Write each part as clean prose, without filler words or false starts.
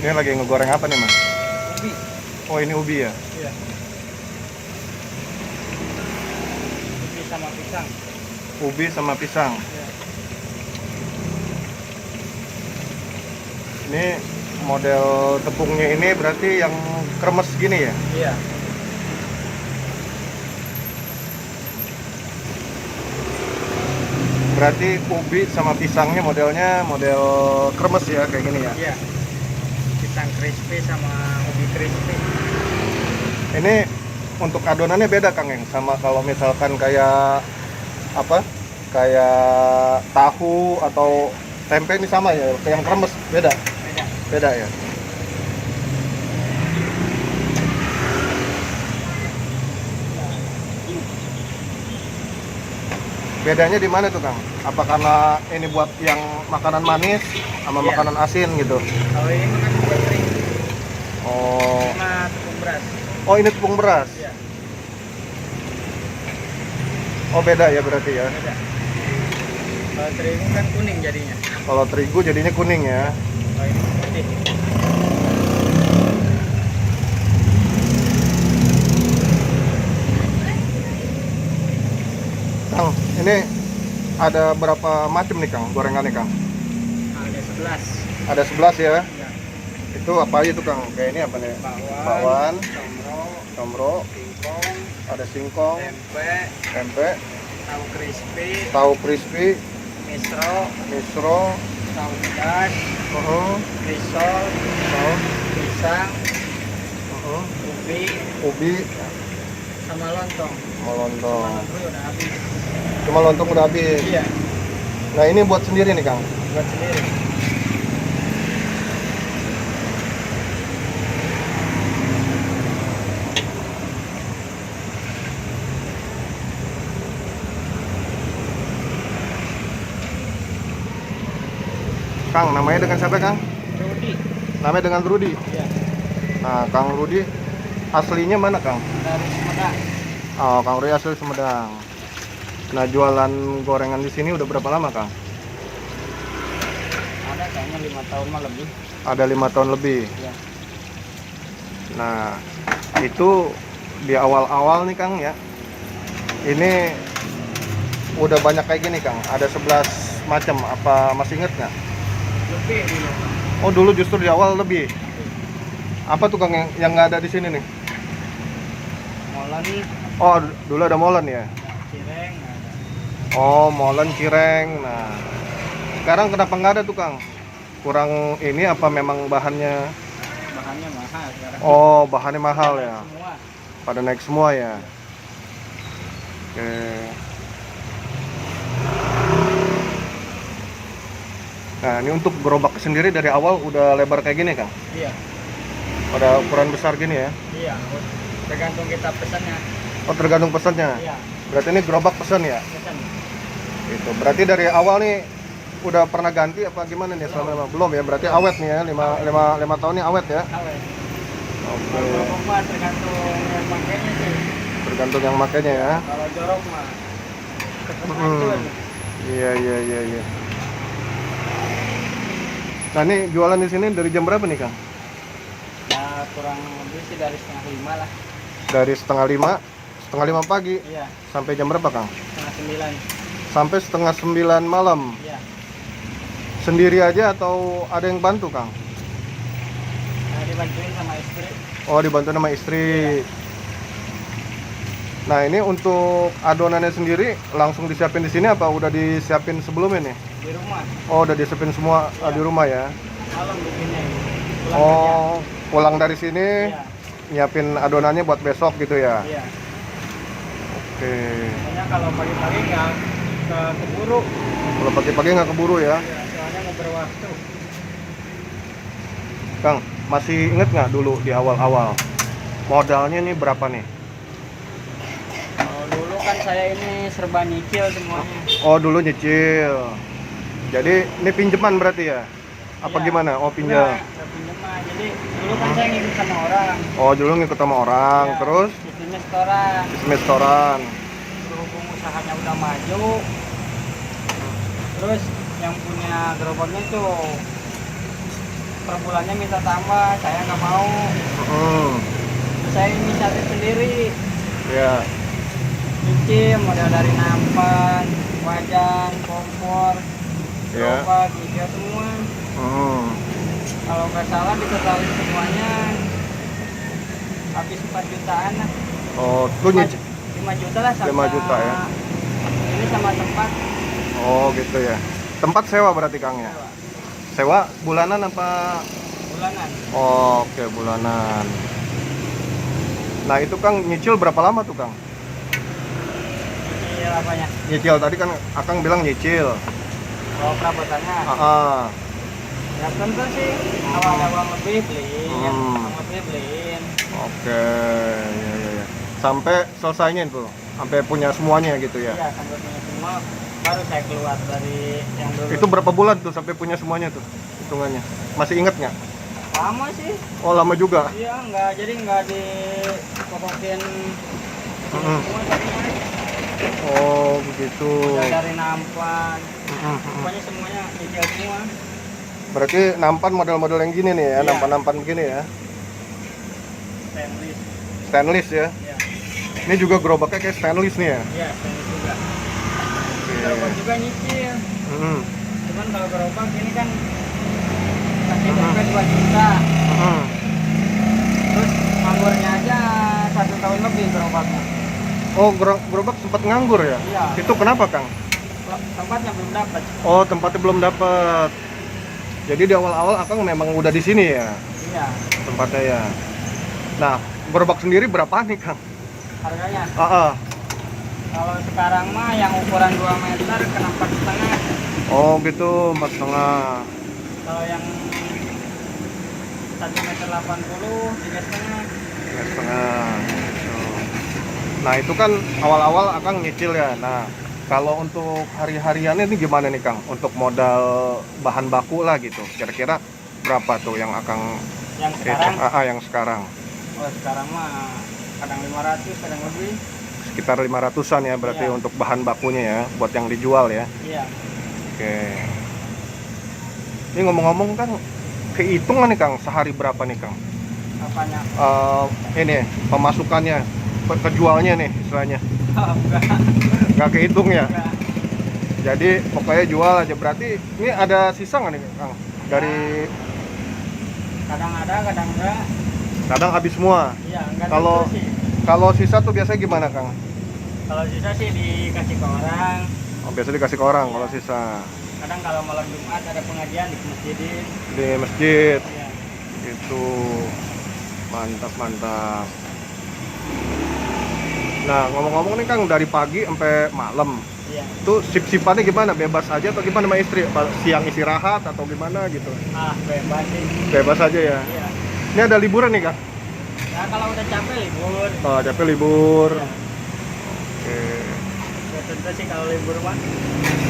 Ini lagi ngegoreng apa nih, Mas? Ubi. Oh, ini ubi ya? Iya. Ubi sama pisang. Ubi sama pisang. Iya. Ini model tepungnya ini berarti yang kremes gini ya? Iya. Berarti ubi sama pisangnya modelnya model kremes ya, kayak gini ya? Iya. Pisang crispy sama ubi crispy. Ini untuk adonannya beda, Kang, yang sama kalau misalkan kayak apa? Kayak tahu atau tempe ini sama ya? Yang kremes beda? Beda. Beda ya? Bedanya di mana tuh, Kang? Apa karena ini buat yang makanan manis sama Iya. makanan asin gitu? Kalau ini makan buat kering. Oh, Sama tepung beras. oh ini tepung beras. Iya. Oh beda ya berarti ya. Beda. Kalau terigu kan kuning jadinya. Kalau terigu jadinya kuning ya. Kalau ini putih. Kang, ini ada berapa macam nih, Kang, gorengannya, Kang? Ada 11. Ada 11 ya. Ya. Itu apa aja tuh, Kang? Kayak ini apa nih? Bakwan, comro, comro, singkong, ada singkong, tempe, tempe, tahu crispy, tahu crispy, misro, misro, tahu pedas, risol, pisang, ubi, ubi, sama lontong. sama lontong. Sama lontong udah habis. Cuma lontong udah habis. Iya, Nah ini buat sendiri nih, Kang. buat sendiri. Kang, namanya dengan siapa, Kang? Rudi. Namanya dengan Rudi. Iya, Nah, Kang Rudi aslinya mana, Kang? dari Sumedang. Oh, Kang Rudi asli Sumedang. Nah, jualan gorengan di sini udah berapa lama, Kang? Ada kayaknya 5 tahun mah lebih. Ada 5 tahun lebih. Iya. Nah, itu di awal-awal nih, Kang ya. Ini udah banyak kayak gini, Kang. Ada 11 macam. Apa masih inget nggak? Lebih dulu. Oh, dulu justru di awal lebih. Apa tuh, Kang, yang nggak ada di sini nih? Molen, Oh, dulu ada molen ya. cireng, ada. Oh, molen cireng. Nah, sekarang kenapa nggak ada tuh, Kang? Kurang ini apa memang bahannya? Bahannya mahal sekarang. Oh, bahannya mahal ya. Semua. Pada naik semua ya. Oke. Nah, ini untuk gerobak sendiri dari awal udah lebar kayak gini, Kang? Iya. Pada ukuran besar gini ya? Iya, tergantung kita pesannya. Oh, tergantung pesannya. Iya, Berarti ini gerobak pesan ya? pesan. Itu. Berarti dari awal nih udah pernah ganti apa gimana nih selama belum ya? Berarti awet nih ya, 5 tahun ini awet ya? Awet. Oke. Kalau jorok mah tergantung yang pakainya sih. Tergantung yang makainya ya. Kalau jorok mah tetap Hmm. hancur. Iya. Nah, ini jualan di sini dari jam berapa nih, Kang? Ya kurang lebih sih dari 4:30 lah. Dari setengah lima pagi Iya, sampai jam berapa, Kang? 8:30. Sampai setengah 9 malam. Iya. Sendiri aja atau ada yang bantu, Kang? Nah, dibantuin sama istri. Oh, dibantu sama istri. Nah, ini untuk adonannya sendiri langsung disiapin di sini apa udah disiapin sebelumnya nih? Di rumah. Oh, udah disiapin semua di rumah ya. Malam bikinnya. Pulang Oh, pulang dari sini kerja. nyiapin adonannya buat besok gitu ya. Iya. Oke. Soalnya kalau pagi-pagi nggak keburu. Kalau pagi-pagi nggak keburu ya. Iya, soalnya mau berwaktu. Kang, masih inget nggak dulu di awal-awal modalnya nih berapa nih? Kalau dulu kan saya ini serba nyicil semuanya. Oh, dulu nyicil. Jadi ini pinjaman berarti ya? Apa Iya. gimana? Oh, pinjam. Nggak pinjaman. Jadi dulu kan saya ngikut sama orang. Oh, dulu ngikut sama orang, Iya, terus bisnis restoran. bisnis restoran. Berhubung usahanya udah maju, terus yang punya gerobaknya tuh per bulannya minta tambah, saya nggak mau. Hmm. Saya inisiatif sendiri, Ya. nyicil model dari nampan, wajan, kompor, Ya. gerobak, nyicil semua. Hmm. Kalau nggak salah ditotalin semuanya habis 4 jutaan lah. Oh, tuh 5 juta lah sama 5 juta ya. ini sama tempat. Oh, gitu ya. Tempat sewa berarti Kang ya? Sewa. Sewa bulanan apa? Bulanan. Oh, oke, bulanan. Nah, itu Kang nyicil berapa lama tuh Kang? Nyicil apanya? Nyicil tadi kan Akang bilang nyicil. Oh, perabotannya. Ah, Ya tentu sih kalau ada uang lebih beliin, Hmm. uang lebih beliin. oke. Ya, ya, ya. Sampai selesainya itu, sampai punya semuanya gitu ya. Iya, sampai punya semua baru saya keluar dari yang dulu. Itu berapa bulan tuh sampai punya semuanya tuh hitungannya? Masih inget nggak? Lama sih. Oh, lama juga. Iya, nggak dipokokin Mm-mm. semua tadinya. Oh, begitu. Udah dari nampan, Mm-mm. pokoknya semuanya nyicil semua. Berarti nampan model-model yang gini nih ya, Iya. nampan-nampan begini ya. Stainless. Stainless ya. Iya, Ini juga gerobaknya kayak stainless nih ya. iya stainless juga. Oke. Gerobak juga nyicil. Mm-mm. Cuman kalau gerobak ini kan kasih Mhm. DP 2 juta. Mm-mm. Terus nganggurnya aja 1 tahun lebih gerobaknya. Oh, gerobak sempat nganggur ya? Iya. Itu kenapa Kang? Tempatnya belum dapat. Oh, tempatnya belum dapat. Jadi di awal-awal Akang memang udah di sini ya Iya. tempatnya ya. Nah, gerobak sendiri berapa nih Kang? Harganya Ah, ah. kalau sekarang mah yang ukuran 2 meter kena 4,5. Oh gitu, 4,5. Kalau yang 1 meter 80, 3,5. 3,5. Gitu. Nah itu kan awal-awal Akang nyicil ya. Nah kalau untuk hari-hariannya ini gimana nih Kang? Untuk modal bahan baku lah gitu. Kira-kira berapa tuh yang Akang Yang sekarang, hitung? Yang sekarang? oh sekarang mah kadang 500, kadang lebih. Sekitar 500-an ya berarti Iya. untuk bahan bakunya ya, buat yang dijual ya. Iya. Oke. Ini ngomong-ngomong Kang, kehitungan nih Kang, sehari berapa nih Kang? Apanya? Ini pemasukannya, kejualnya nih istilahnya. Oh, enggak. Nggak kehitung ya? Enggak. Jadi pokoknya jual aja. Berarti ini ada sisa nggak nih Kang? Dari Kadang ada, kadang enggak. kadang habis semua. Iya, enggak Kalau tentu sih. kalau sisa tuh biasanya gimana Kang? Kalau sisa sih dikasih ke orang. Oh, biasa dikasih ke orang Iya. kalau sisa Kadang kalau malam Jumat ada pengajian di masjidin. di masjid. Iya. Itu mantap mantap. Nah ngomong-ngomong nih Kang, dari pagi sampai malam Iya. itu sip-sipannya gimana? Bebas aja atau gimana sama istri? Apa siang istirahat atau gimana gitu? Ah, bebas sih. Bebas aja ya. Iya. Ini ada liburan nih Kang? Ya kalau udah capek libur. Oh, capek libur. Iya. Oke. Ya tentu sih kalau libur mah.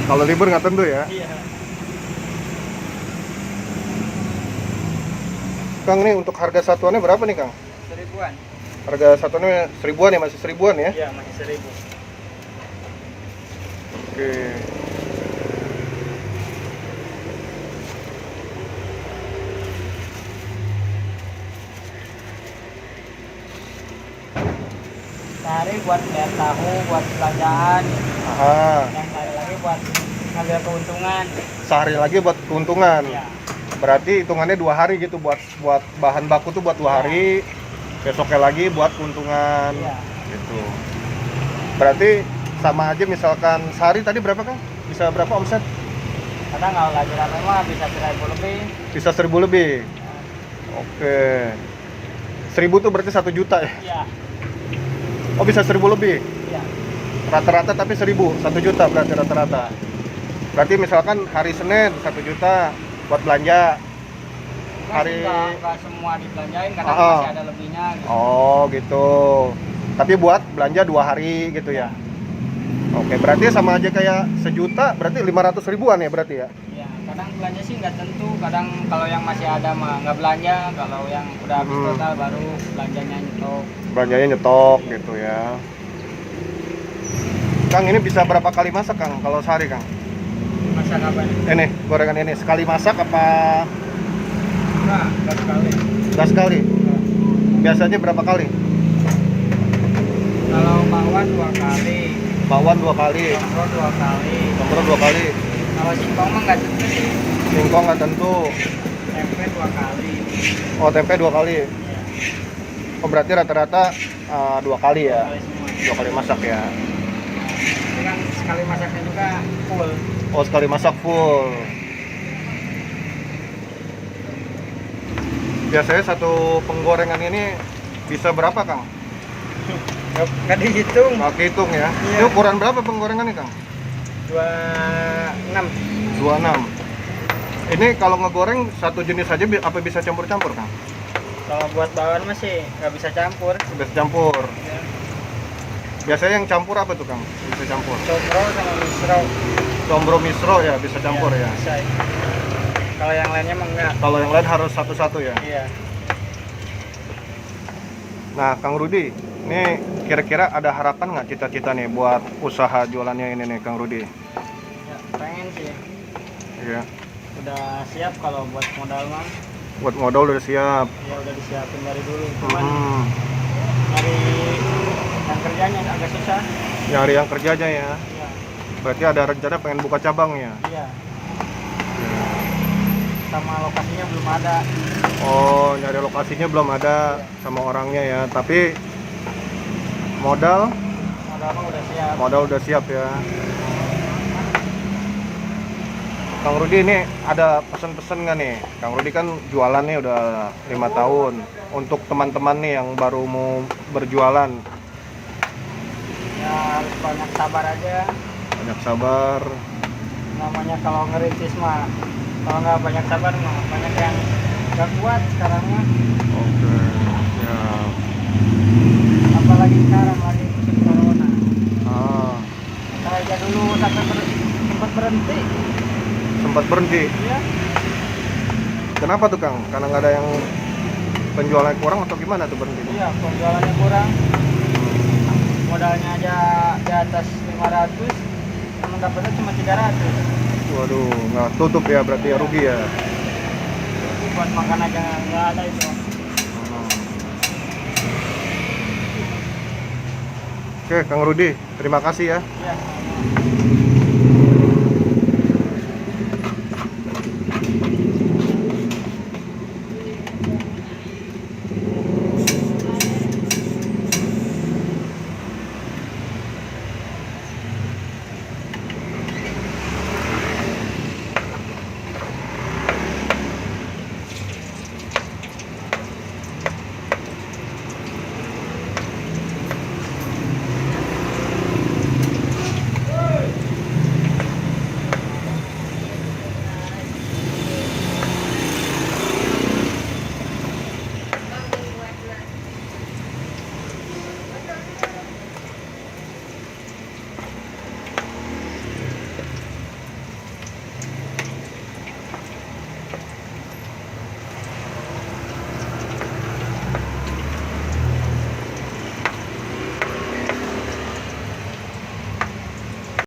Kalau libur nggak tentu ya. Iya. Kang, nih untuk harga satuannya berapa nih Kang? 1000-an. Harga satuannya 1000-an ya, masih 1000-an ya? Iya, masih 1000. Oke. Sehari buat bayar tahu, buat belanjaan. Aha. Yang sehari lagi buat ngambil keuntungan. Sehari lagi buat keuntungan. Iya. Berarti hitungannya 2 hari gitu buat bahan baku tuh buat 2 hari. Besoknya lagi buat keuntungan. Iya. Gitu. Berarti sama aja misalkan sehari tadi berapa Kang? Bisa berapa omset? Kadang kalau lagi rame mah bisa 1000 lebih. Bisa 1000 lebih. Oke. 1000 tuh berarti 1 juta ya? Iya. Oh bisa 1000 lebih? Iya. Rata-rata tapi 1000, 1 juta berarti rata-rata. Berarti misalkan hari Senin 1 juta buat belanja. Hari- Nggak semua dibelanjain, kadang Ah. masih ada lebihnya gitu. Oh gitu. Tapi buat belanja 2 hari gitu ya? Oke, berarti sama aja kayak 1 juta, berarti 500 ribuan ya berarti ya? Iya, kadang belanja sih nggak tentu, kadang kalau yang masih ada mah nggak belanja, kalau yang udah habis Hmm. total baru belanjanya nyetok. Belanjanya nyetok gitu ya. Kang, ini bisa berapa kali masak Kang kalau sehari Kang? Masak apa nih? Ini, gorengan ini sekali masak apa Enggak sekali. Gas sekali. Biasanya berapa kali? Kalau bakwan 2 kali, Bakwan 2 kali, songkro 2 kali. songkro 2 kali, Kalau singkong mah nggak tentu sih. singkong nggak tentu. Tempe 2 kali. Oh, tempe 2 kali. Iya. Oh, berarti rata-rata 2 kali ya? Kali semua. 2 kali masak ya? Ini kan sekali masaknya juga full. Oh, sekali masak full. Biasanya satu penggorengan ini bisa berapa, Kang? Nggak dihitung. Nggak hitung ya? Iya. Ini ukuran berapa penggorengan nih, Kang? 26. 26. Ini kalau ngegoreng satu jenis saja apa bisa campur-campur, Kang? Kalau buat bakwan masih nggak bisa campur. Bisa campur. Ya. Biasanya yang campur apa tuh, Kang? Bisa campur. Songkro sama misro. Combro misro ya bisa campur ya. Bisa. Kalau yang lainnya mah enggak. Kalau yang lain harus satu-satu ya. Iya. Nah, Kang Rudi, ini kira-kira ada harapan nggak cita-cita nih buat usaha jualannya ini nih, Kang Rudi? Ya, pengen sih. Iya. Udah siap kalau buat modal mah. Buat modal udah siap. Ya udah disiapin dari dulu. Cuman Hmm. nyari yang kerjanya agak susah. Nyari yang kerja aja ya. Iya. Berarti ada rencana pengen buka cabang ya? Iya. Sama lokasinya belum ada. Oh, nyari lokasinya belum ada sama orangnya ya. Tapi modal Modal mah udah siap. udah siap ya. Kang Rudi ini ada pesan-pesan nggak nih? Kang Rudi kan jualannya udah 5 tahun. Untuk teman-teman nih yang baru mau berjualan, Ya harus banyak sabar aja. banyak sabar. Namanya kalau ngerintis mah, kalau nggak banyak sabar mah banyak yang nggak kuat sekarang mah. Oke, ya. Apalagi sekarang lagi musim corona. Ah, Saya aja dulu sampai sempat berhenti. sempat berhenti. Iya. Kenapa tuh, Kang? Karena nggak ada yang penjualan kurang atau gimana tuh berhenti? Iya, penjualannya kurang. Modalnya aja di atas 500, namun dapatnya cuma 300. Waduh, nggak tutup ya berarti ya, rugi ya. Buat makan aja nggak ada itu. Oke, Kang Rudi, terima kasih ya. Iya.